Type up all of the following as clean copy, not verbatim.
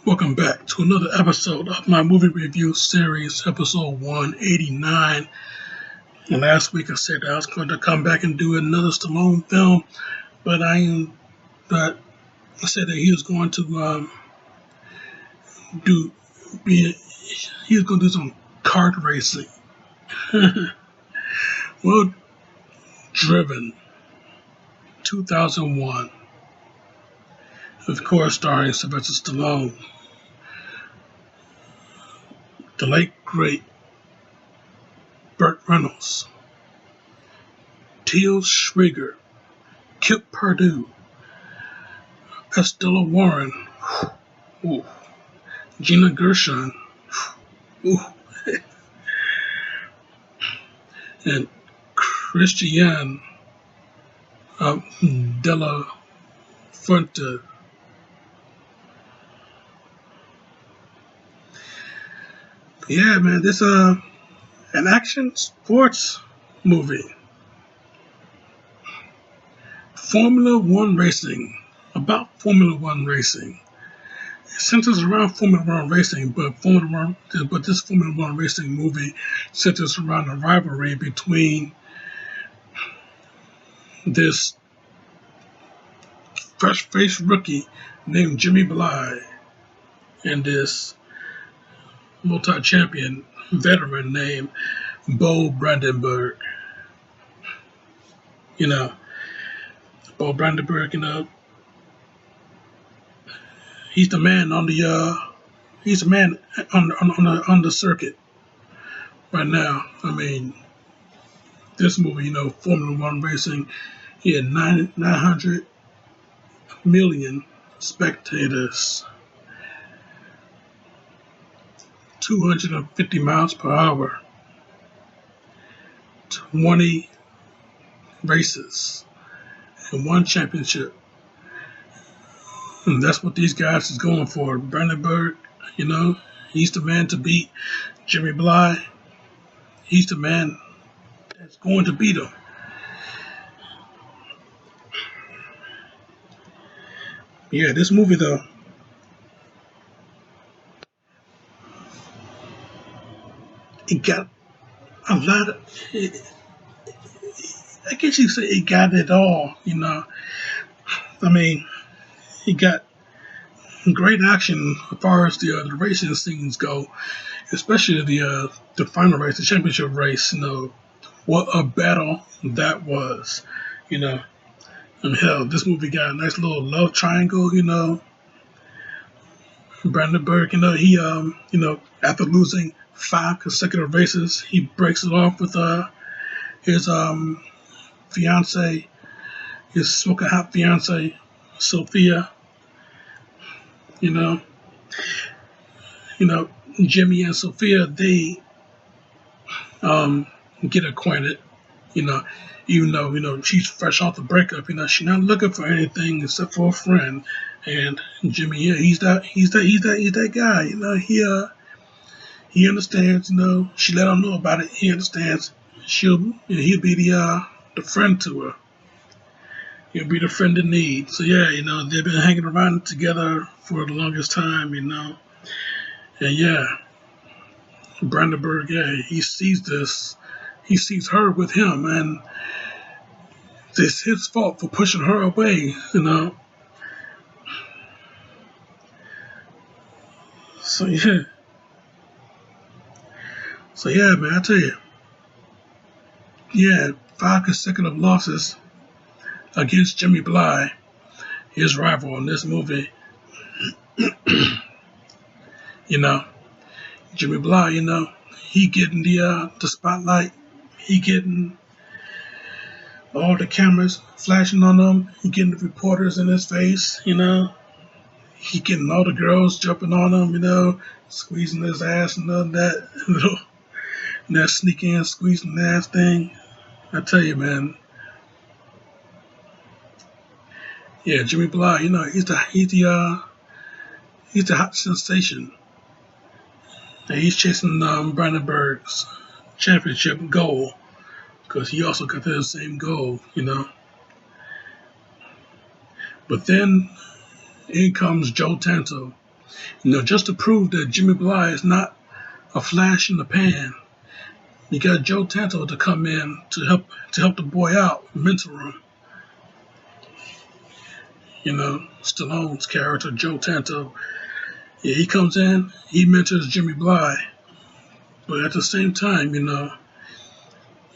Welcome back to another episode of my movie review series, episode 189. And last week I said I was going to come back and do another Stallone film, but but I said that he was going to do be he was going to do some kart racing. Well, Driven, 2001, of course, starring Sylvester Stallone, the late great Burt Reynolds, Teal Schweiger, Kip Perdue, Estella Warren, ooh, Gina Gershon, ooh, and Christiane Della Fuente. Yeah, man, this an action sports movie. Formula One racing, about Formula One racing. It centers around Formula One racing, but this Formula One racing movie centers around a rivalry between this fresh-faced rookie named Jimmy Bly and this multi-champion veteran named Bo Brandenburg. You know, Bo Brandenburg. He's the man he's the man on the circuit right now. I mean, this movie, Formula One racing, he had 900 million spectators, 250 miles per hour, 20 races, and one championship. And that's what these guys is going for. Brandenburg, he's the man to beat. Jimmy Bly, he's the man that's going to beat him. Yeah, this movie though, it got a lot of. I guess you could say it got it all. I mean, it got great action as far as the racing scenes go, especially the final race, the championship race. What a battle that was. And hell, this movie got a nice little love triangle. Brandenburg. After losing 5 consecutive races, he breaks it off with his fiance, his smoking hot fiance, Sophia. You know, you know, Jimmy and Sophia, they get acquainted. You know, even though she's fresh off the breakup, she's not looking for anything except for a friend. And Jimmy, yeah, he's that guy. He understands. She let him know about it. He understands. He'll be the friend to her. He'll be the friend in need. So yeah, they've been hanging around together for the longest time. And yeah, Brandenburg, yeah, he sees this. He sees her with him, and it's his fault for pushing her away. So yeah, man, I tell you, yeah, 5 consecutive losses against Jimmy Bly, his rival in this movie. you know, Jimmy Bly, he getting the spotlight. He getting all the cameras flashing on him. He getting the reporters in his face. He getting all the girls jumping on him. Squeezing his ass and all that that sneaking and squeezing ass thing. I tell you, man. Yeah, Jimmy Bly. He's the hot sensation. And he's chasing Brandenburg's championship goal because he also got the same goal. But then in comes Joe Tanto, Just to prove that Jimmy Bly is not a flash in the pan, you got Joe Tanto to come in to help the boy out, mentor him. Stallone's character, Joe Tanto, yeah, he comes in, he mentors Jimmy Bly, but at the same time,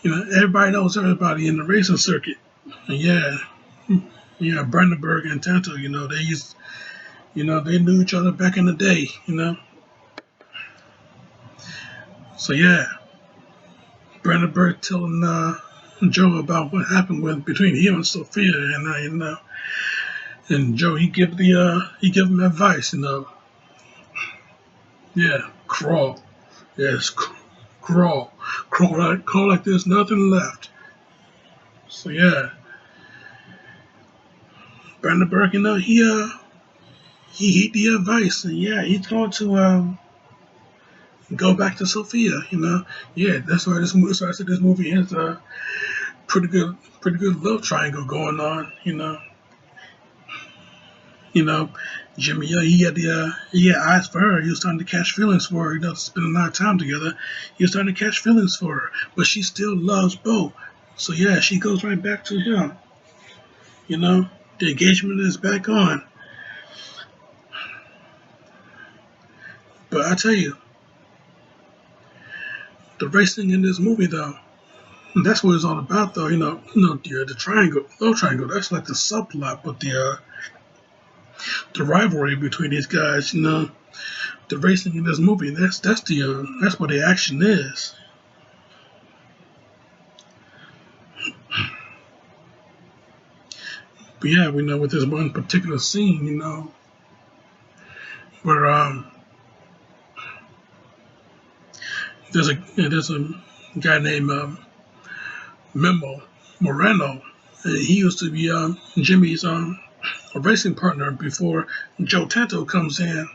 everybody knows everybody in the racing circuit. And yeah, Brandenburg and Tanto, they knew each other back in the day. So yeah, Brandenburg telling Joe about what happened between him and Sophia, and Joe he give him advice. Yeah, crawl, yes, crawl like there's nothing left. So yeah, Brandenburg, he heed the advice, and yeah, he's going to go back to Sophia. Yeah, that's why that's why I said this movie has a pretty good love triangle going on. You know, Jimmy, he had eyes for her. He was starting to catch feelings for her. Spending a lot of time together. He was starting to catch feelings for her, but she still loves Bo. So yeah, she goes right back to him. The engagement is back on. But I tell you, the racing in this movie though, that's what it's all about though. The triangle, love triangle. That's like the subplot, but the rivalry between these guys. The racing in this movie. That's what the action is. But yeah, we know with this one particular scene, where there's a guy named Memo Moreno. He used to be Jimmy's a racing partner before Joe Tanto comes in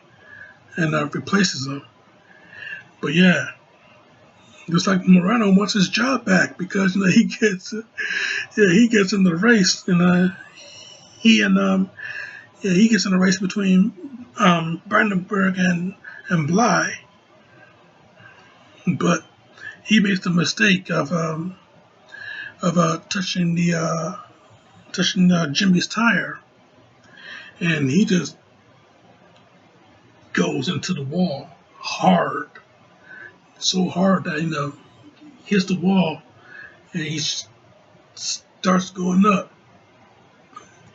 and replaces him. But yeah, just like Moreno wants his job back because he gets in the race and he and he gets in a race between Brandenburg and Bly, but he makes the mistake of touching Jimmy's tire, and he just goes into the wall hard, so hard that hits the wall, and he starts going up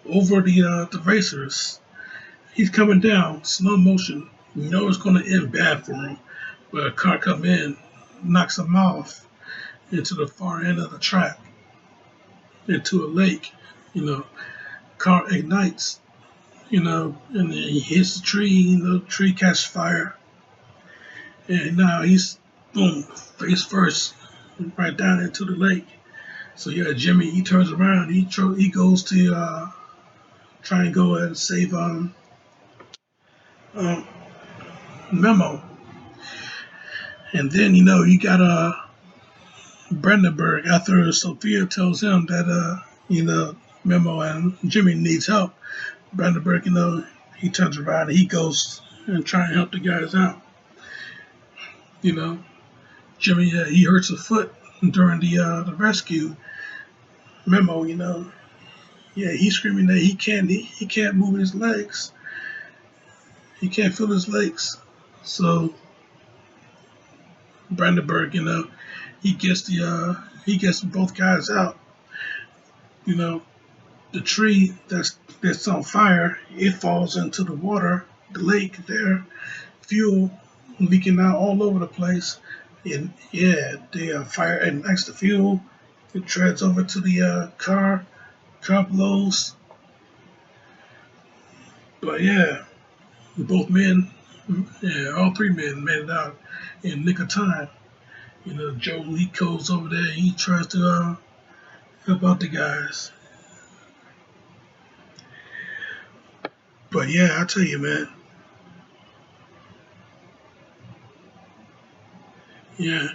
over the racers. He's coming down slow motion. It's going to end bad for him, but a car comes in, knocks him off into the far end of the track, into a lake. Car ignites. And then he hits the tree. The tree catches fire, and now he's boom, face first, right down into the lake. So yeah, Jimmy he turns around. He goes to try and go and save um, Memo, and then you got Brandenburg after Sophia tells him that Memo and Jimmy needs help. Brandenburg, he turns around and he goes and try and help the guys out. You know, Jimmy he hurts a foot during the rescue. Memo, yeah, he's screaming that he can't move his legs. He can't feel his legs. So Brandenburg, he gets both guys out. You know, the tree that's on fire, it falls into the water, the lake there, fuel leaking out all over the place. And yeah, the fire ignites the fuel. It treads over to the car. Car blows. But yeah, both men, yeah, all three men made it out in nick of time. Joe he goes over there. He tries to help out the guys. But yeah, I tell you, man. Yeah,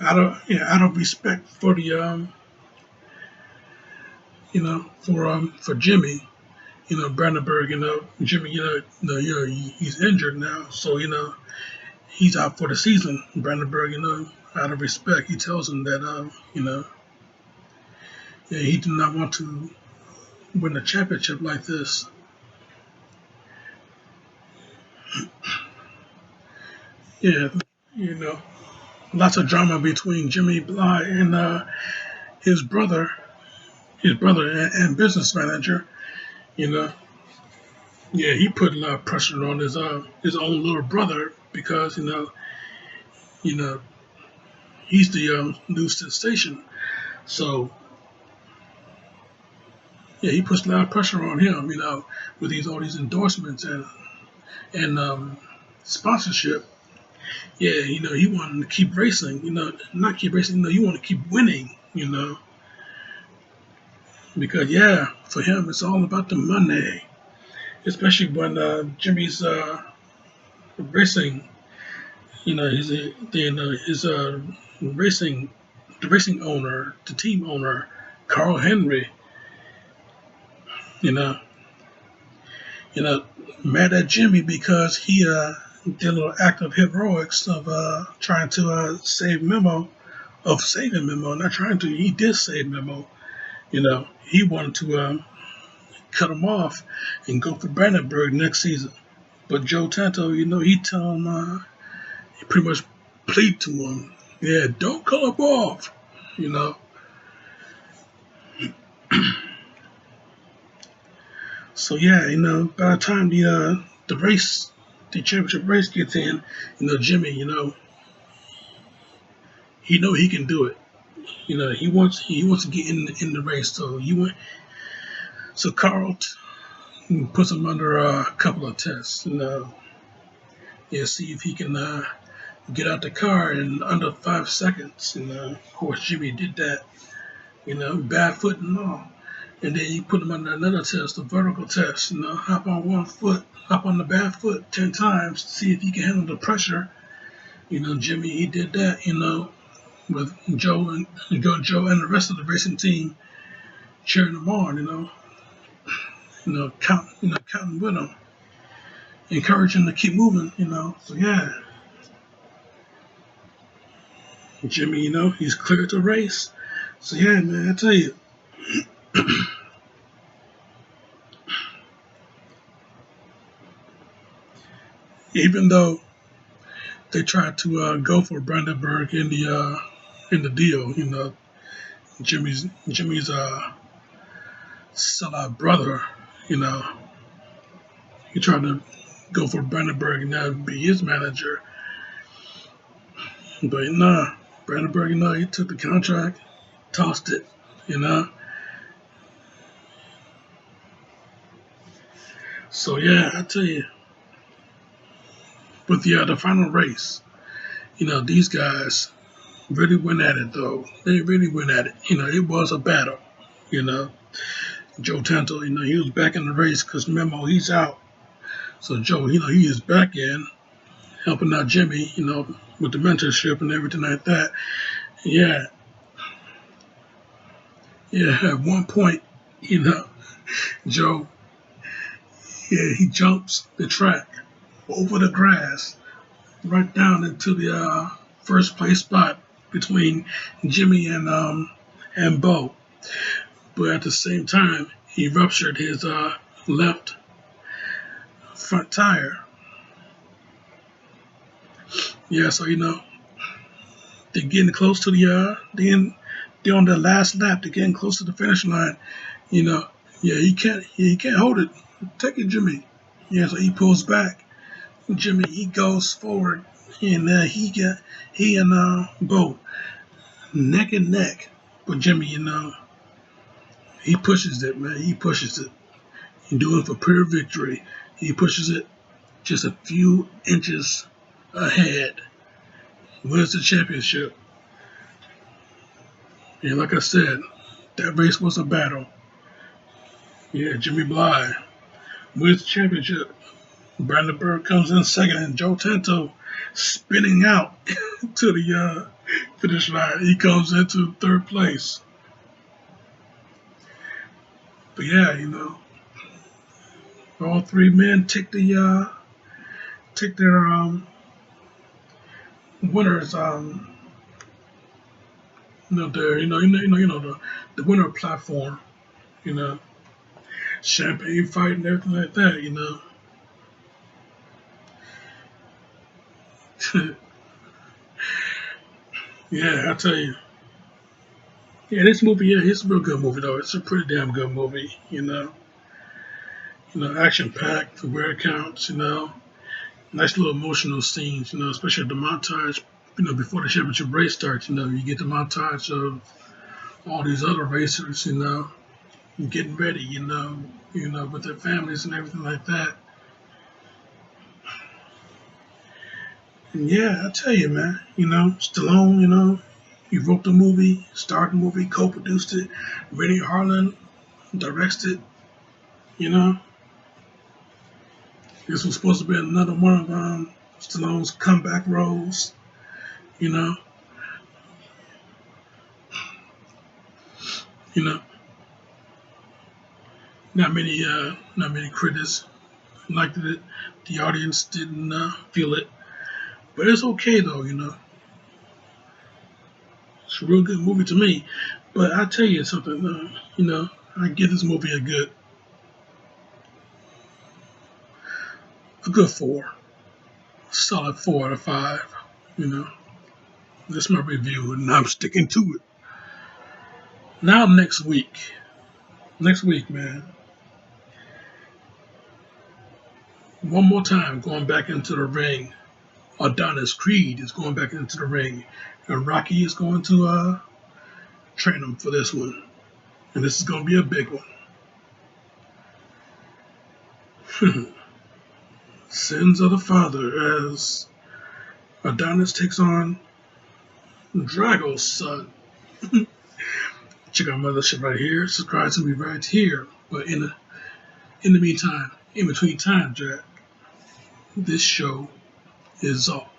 out of respect for the for Jimmy, Brandenburg, Jimmy, he's injured now, so he's out for the season. Brandenburg, out of respect, he tells him that, yeah, he did not want to win a championship like this. Yeah, you know, lots of drama between Jimmy Bly and his brother, and business manager. You know, yeah, he put a lot of pressure on his own little brother because you know he's the new sensation. So yeah, he puts a lot of pressure on him. With all these endorsements and sponsorship. Yeah, he wanted to keep racing. Not keep racing. He wanted to keep winning. Because yeah, for him it's all about the money. Especially when Jimmy's racing. He's his racing, the racing owner, the team owner, Carl Henry. You know, you know, mad at Jimmy because he did a little act of heroics of trying to saving Memo. Not trying to, he did save Memo. He wanted to cut him off and go for Brandenburg next season. But Joe Tanto, he tell him, he pretty much plead to him, yeah, don't cut him off. You know. So yeah, by the time the championship race gets in, Jimmy, he can do it. He wants to get in the race. So Carl puts him under a couple of tests. Yeah, see if he can get out the car in under 5 seconds. And of course, Jimmy did that. Bad foot and all. And then you put him under another test, a vertical test. Hop on one foot, hop on the bad foot 10 times, see if he can handle the pressure. Jimmy, he did that. With Joe and the rest of the racing team cheering him on. Counting with him, encouraging him to keep moving. So yeah, Jimmy, he's cleared to race. So yeah, man, I tell you. Even though they tried to go for Brandenburg in the deal, Jimmy's sellout brother, you know, he tried to go for Brandenburg and now be his manager, but nah, Brandenburg, he took the contract, tossed it, you know. So yeah, I tell you, with the final race, these guys really went at it though. They really went at it. It was a battle. You know, Joe Tanto, he was back in the race because Memo, he's out. So Joe, he is back in, helping out Jimmy, with the mentorship and everything like that. Yeah, yeah. At one point, Joe, yeah, he jumps the track over the grass right down into the first place spot between Jimmy and Bo. But at the same time, he ruptured his left front tire. Yeah, so they're getting close to they're on their last lap. They're getting close to the finish line. Yeah, he can't hold it. Take it, Jimmy. Yeah, so he pulls back. Jimmy, he goes forward, and he and Bo neck and neck. But Jimmy, he pushes it, man. He pushes it. He's doing it for pure victory. He pushes it just a few inches ahead. Wins the championship. And like I said, that race was a battle. Yeah, Jimmy Bly wins the championship. Brandenburg comes in second, and Joe Tanto spinning out to the finish line. He comes into third place. But yeah, All three men take their winners their the winner platform, you know, champagne fight and everything like that, Yeah, I tell you. Yeah, this movie, yeah, it's a real good movie though. It's a pretty damn good movie, action packed for where it counts, nice little emotional scenes, especially the montage, before the championship race starts, you get the montage of all these other racers, getting ready, with their families and everything like that. And yeah, I tell you, man, Stallone, he wrote the movie, starred the movie, co-produced it. Rennie Harlan directs it, you know. This was supposed to be another one of Stallone's comeback roles, you know. You know, not many critics liked it. The audience didn't feel it, but it's okay though, It's a real good movie to me. But I tell you something, I give this movie a good four, solid 4 out of 5. You know, that's my review, and I'm sticking to it. Now next week, man, one more time going back into the ring. Adonis Creed is going back into the ring, and Rocky is going to train him for this one, and this is going to be a big one. Sins of the Father as Adonis takes on Drago's son. Check out my other shit right here. Subscribe to me right here. But in the meantime, in between time, Jack, this show is off.